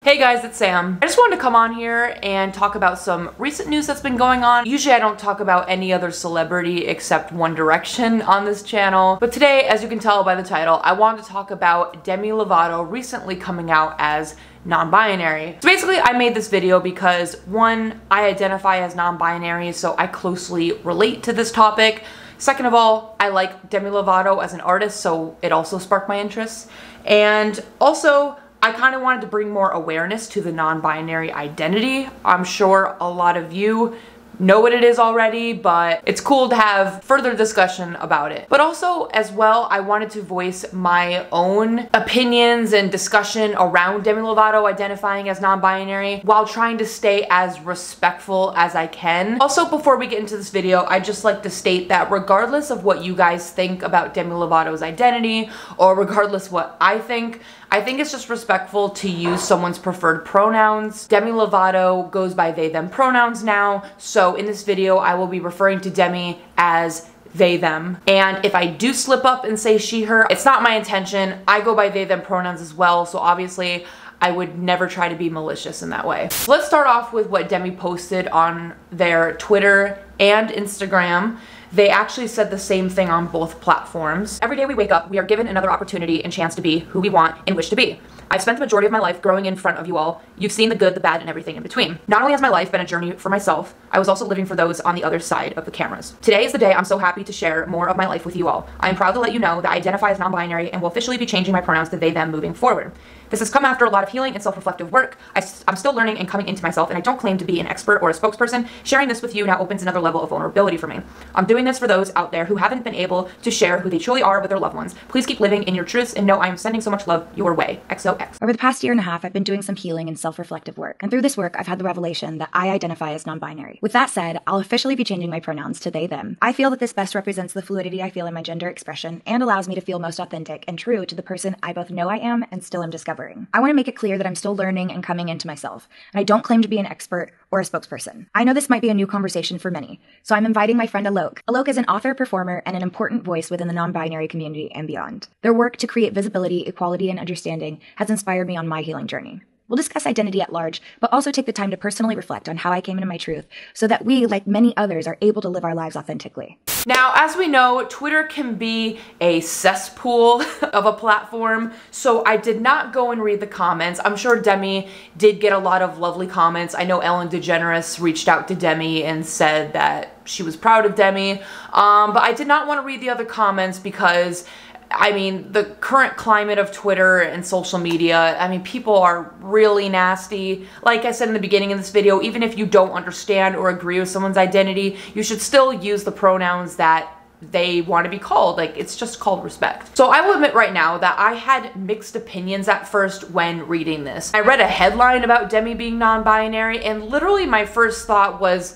Hey guys, it's Sam. I just wanted to come on here and talk about some recent news that's been going on. Usually I don't talk about any other celebrity except One Direction on this channel, but today, as you can tell by the title, I wanted to talk about Demi Lovato recently coming out as non-binary. So basically I made this video because one, I identify as non-binary, so I closely relate to this topic. Second of all, I like Demi Lovato as an artist, so it also sparked my interest. And also, I kind of wanted to bring more awareness to the non-binary identity. I'm sure a lot of you know what it is already, but it's cool to have further discussion about it. But also, as well, I wanted to voice my own opinions and discussion around Demi Lovato identifying as non-binary while trying to stay as respectful as I can. Also, before we get into this video, I'd just like to state that regardless of what you guys think about Demi Lovato's identity, or regardless what I think it's just respectful to use someone's preferred pronouns. Demi Lovato goes by they, them pronouns now, so in this video I will be referring to Demi as they, them. And if I do slip up and say she, her, it's not my intention. I go by they, them pronouns as well, so obviously I would never try to be malicious in that way. So let's start off with what Demi posted on their Twitter and Instagram. They actually said the same thing on both platforms. Every day we wake up, we are given another opportunity and chance to be who we want and wish to be. I've spent the majority of my life growing in front of you all. You've seen the good, the bad, and everything in between. Not only has my life been a journey for myself, I was also living for those on the other side of the cameras. Today is the day I'm so happy to share more of my life with you all. I am proud to let you know that I identify as non-binary and will officially be changing my pronouns to they, them moving forward. This has come after a lot of healing and self-reflective work. I'm still learning and coming into myself, and I don't claim to be an expert or a spokesperson. Sharing this with you now opens another level of vulnerability for me. I'm doing this for those out there who haven't been able to share who they truly are with their loved ones. Please keep living in your truths and know I am sending so much love your way. XOX. Over the past year and a half, I've been doing some healing and self-reflective work. And through this work, I've had the revelation that I identify as non-binary. With that said, I'll officially be changing my pronouns to they, them. I feel that this best represents the fluidity I feel in my gender expression and allows me to feel most authentic and true to the person I both know I am and still am discovering. I want to make it clear that I'm still learning and coming into myself, and I don't claim to be an expert or a spokesperson. I know this might be a new conversation for many, so I'm inviting my friend Alok. Alok is an author, performer, and an important voice within the non-binary community and beyond. Their work to create visibility, equality, and understanding has inspired me on my healing journey. We'll discuss identity at large, but also take the time to personally reflect on how I came into my truth so that we, like many others, are able to live our lives authentically. Now, as we know, Twitter can be a cesspool of a platform, so I did not go and read the comments. I'm sure Demi did get a lot of lovely comments. I know Ellen DeGeneres reached out to Demi and said that she was proud of Demi, but I did not want to read the other comments because I mean, the current climate of Twitter and social media, I mean, people are really nasty. Like I said in the beginning of this video, even if you don't understand or agree with someone's identity, you should still use the pronouns that they want to be called. Like, it's just called respect. So I will admit right now that I had mixed opinions at first when reading this. I read a headline about Demi being non-binary, and literally my first thought was,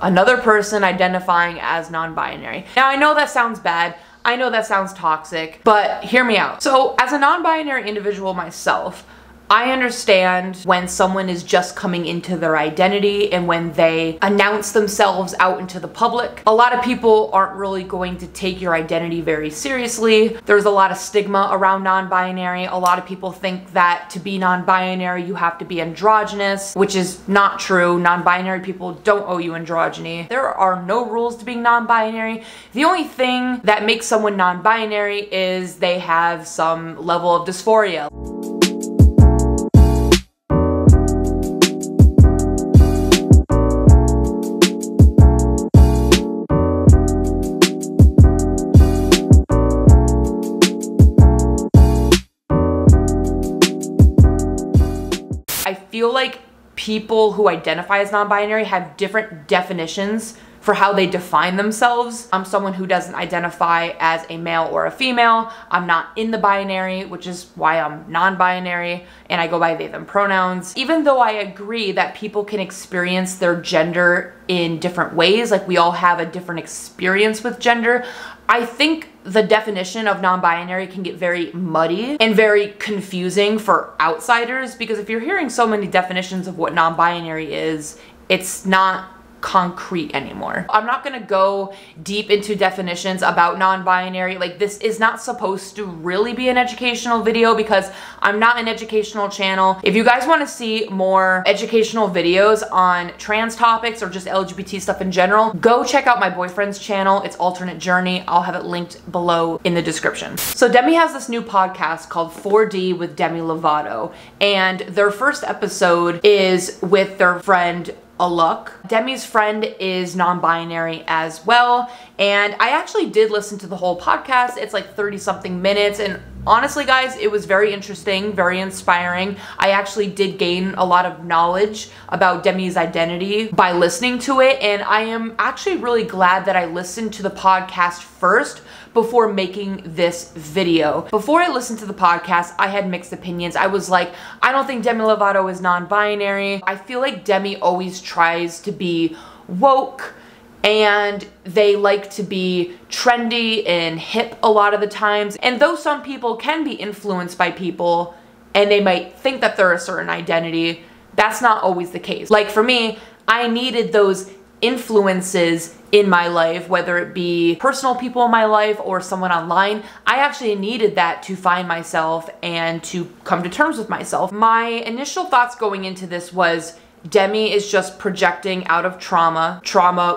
another person identifying as non-binary. Now, I know that sounds bad. I know that sounds toxic, but hear me out. So as a non-binary individual myself, I understand when someone is just coming into their identity and when they announce themselves out into the public. A lot of people aren't really going to take your identity very seriously. There's a lot of stigma around non-binary. A lot of people think that to be non-binary, you have to be androgynous, which is not true. Non-binary people don't owe you androgyny. There are no rules to being non-binary. The only thing that makes someone non-binary is they have some level of dysphoria. I feel like people who identify as non-binary have different definitions for how they define themselves. I'm someone who doesn't identify as a male or a female. I'm not in the binary, which is why I'm non-binary, and I go by they, them pronouns. Even though I agree that people can experience their gender in different ways, like we all have a different experience with gender, I think the definition of non-binary can get very muddy and very confusing for outsiders, because if you're hearing so many definitions of what non-binary is, it's not concrete anymore. I'm not gonna go deep into definitions about non-binary. Like, this is not supposed to really be an educational video because I'm not an educational channel. If you guys want to see more educational videos on trans topics or just LGBT stuff in general, go check out my boyfriend's channel. It's Alternate Journey. I'll have it linked below in the description. So Demi has this new podcast called 4D with Demi Lovato, and their first episode is with their friend Aluk. Demi's friend is non-binary as well, and I actually did listen to the whole podcast. It's like 30 something minutes, and honestly guys, it was very interesting, very inspiring. I actually did gain a lot of knowledge about Demi's identity by listening to it, and I am actually really glad that I listened to the podcast first before making this video. Before I listened to the podcast, I had mixed opinions. I was like, I don't think Demi Lovato is non-binary. I feel like Demi always tries to be woke, and they like to be trendy and hip a lot of the times. And though some people can be influenced by people and they might think that they're a certain identity, that's not always the case. Like for me, I needed those influences in my life, whether it be personal people in my life or someone online. I actually needed that to find myself and to come to terms with myself. My initial thoughts going into this was Demi is just projecting out of trauma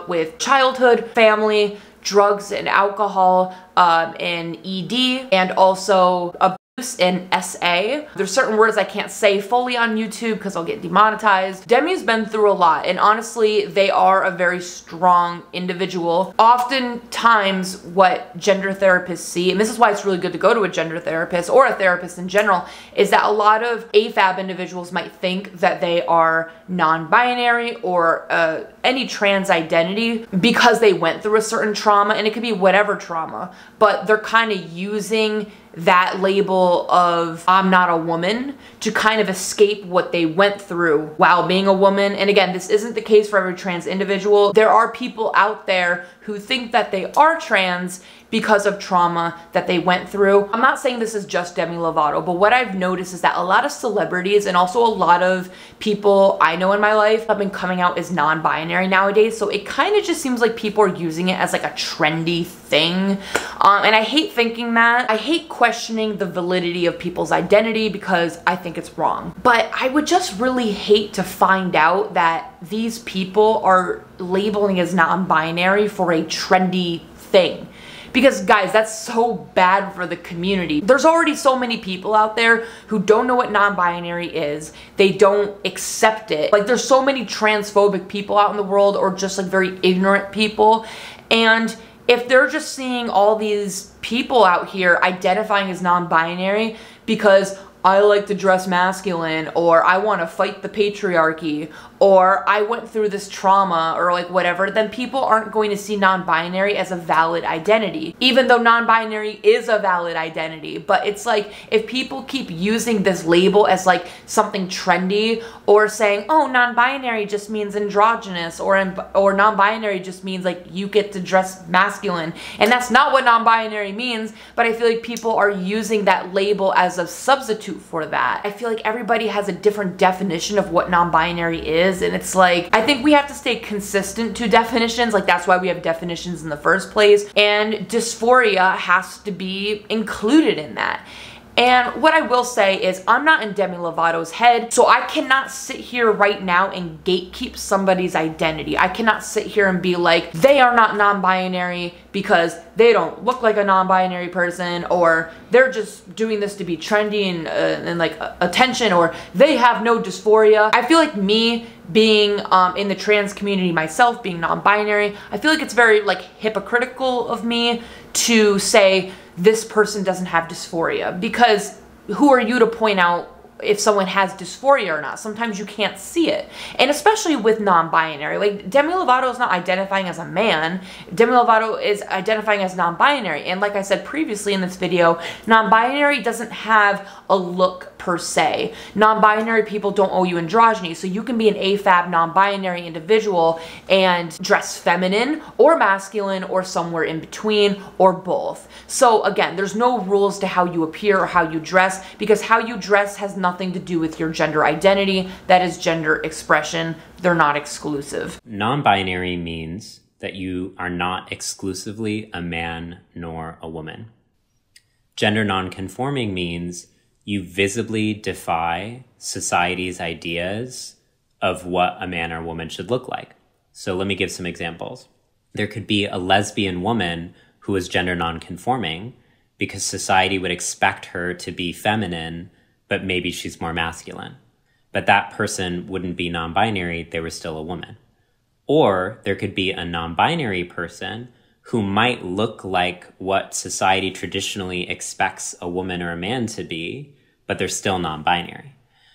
with childhood, family, drugs and alcohol, and ED, and also abuse and SA. There's certain words I can't say fully on YouTube because I'll get demonetized. Demi's been through a lot, and honestly, they are a very strong individual. Oftentimes, what gender therapists see, and this is why it's really good to go to a gender therapist or a therapist in general, is that a lot of AFAB individuals might think that they are non-binary or any trans identity because they went through a certain trauma, and it could be whatever trauma, but they're kind of using that label of I'm not a woman to kind of escape what they went through while being a woman. And again, this isn't the case for every trans individual. There are people out there who think that they are trans because of trauma that they went through. I'm not saying this is just Demi Lovato, but what I've noticed is that a lot of celebrities and also a lot of people I know in my life have been coming out as non-binary nowadays. So it kind of just seems like people are using it as like a trendy thing. And I hate thinking that. I hate questioning the validity of people's identity because I think it's wrong. But I would just really hate to find out that these people are labeling as non-binary for a trendy thing. Because guys, that's so bad for the community. There's already so many people out there who don't know what non-binary is. They don't accept it. Like, there's so many transphobic people out in the world, or just like very ignorant people. And if they're just seeing all these people out here identifying as non-binary because I like to dress masculine, or I want to fight the patriarchy, or I went through this trauma, or like whatever, then people aren't going to see non-binary as a valid identity, even though non-binary is a valid identity. But it's like, if people keep using this label as like something trendy, or saying, oh, non-binary just means androgynous, or non-binary just means like you get to dress masculine, and that's not what non-binary means, but I feel like people are using that label as a substitute for that. I feel like everybody has a different definition of what non-binary is, and it's like, I think we have to stay consistent to definitions. Like, that's why we have definitions in the first place, and dysphoria has to be included in that. And what I will say is, I'm not in Demi Lovato's head, so I cannot sit here right now and gatekeep somebody's identity. I cannot sit here and be like, they are not non-binary because they don't look like a non-binary person, or they're just doing this to be trendy and like attention, or they have no dysphoria. I feel like me being in the trans community myself, being non-binary, I feel like it's very like hypocritical of me to say this person doesn't have dysphoria, because who are you to point out if someone has dysphoria or not? Sometimes you can't see it. And especially with non-binary, like Demi Lovato is not identifying as a man. Demi Lovato is identifying as non-binary. And like I said previously in this video, non-binary doesn't have a look per se. Non-binary people don't owe you androgyny. So you can be an AFAB non-binary individual and dress feminine or masculine or somewhere in between, or both. So again, there's no rules to how you appear or how you dress, because how you dress has nothing nothing to do with your gender identity. That is gender expression. They're not exclusive. Non-binary means that you are not exclusively a man nor a woman. Gender non-conforming means you visibly defy society's ideas of what a man or woman should look like. So let me give some examples. There could be a lesbian woman who is gender non-conforming because society would expect her to be feminine, but maybe she's more masculine. But that person wouldn't be non-binary, they were still a woman. Or there could be a non-binary person who might look like what society traditionally expects a woman or a man to be, but they're still non-binary.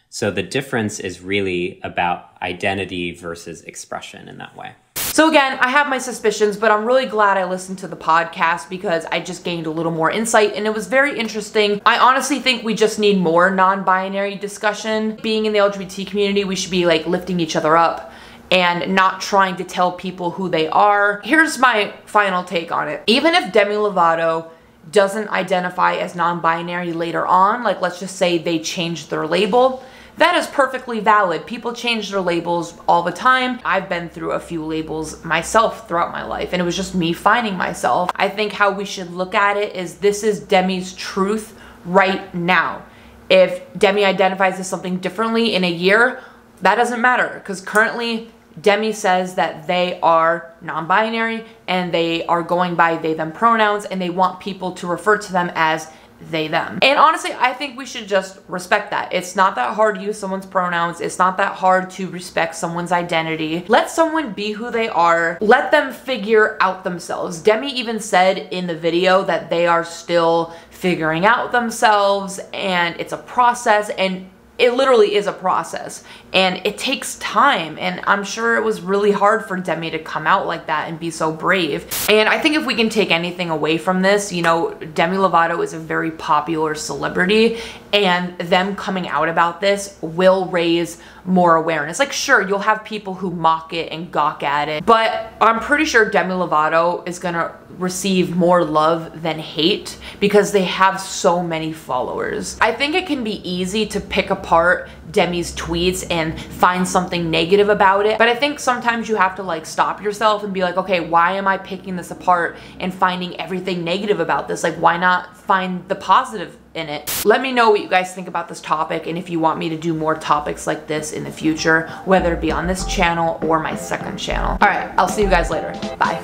So the difference is really about identity versus expression in that way. So again, I have my suspicions, but I'm really glad I listened to the podcast because I just gained a little more insight and it was very interesting. I honestly think we just need more non-binary discussion. Being in the LGBT community, we should be like lifting each other up and not trying to tell people who they are. Here's my final take on it. Even if Demi Lovato doesn't identify as non-binary later on, like let's just say they changed their label, that is perfectly valid. People change their labels all the time. I've been through a few labels myself throughout my life and it was just me finding myself. I think how we should look at it is this is Demi's truth right now. If Demi identifies as something differently in a year, that doesn't matter because currently Demi says that they are non-binary and they are going by they, them pronouns and they want people to refer to them as they, them. And honestly, I think we should just respect that. It's not that hard to use someone's pronouns. It's not that hard to respect someone's identity. Let someone be who they are. Let them figure out themselves. Demi even said in the video that they are still figuring out themselves and it's a process, and it literally is a process and it takes time, and I'm sure it was really hard for Demi to come out like that and be so brave. And I think if we can take anything away from this, you know, Demi Lovato is a very popular celebrity and them coming out about this will raise more awareness. Like sure, you'll have people who mock it and gawk at it, but I'm pretty sure Demi Lovato is gonna receive more love than hate because they have so many followers. I think it can be easy to pick apart Demi's tweets and find something negative about it, but I think sometimes you have to like stop yourself and be like, okay, why am I picking this apart and finding everything negative about this? Like why not find the positive in it? Let me know what you guys think about this topic and if you want me to do more topics like this in the future, whether it be on this channel or my second channel. All right, I'll see you guys later. Bye.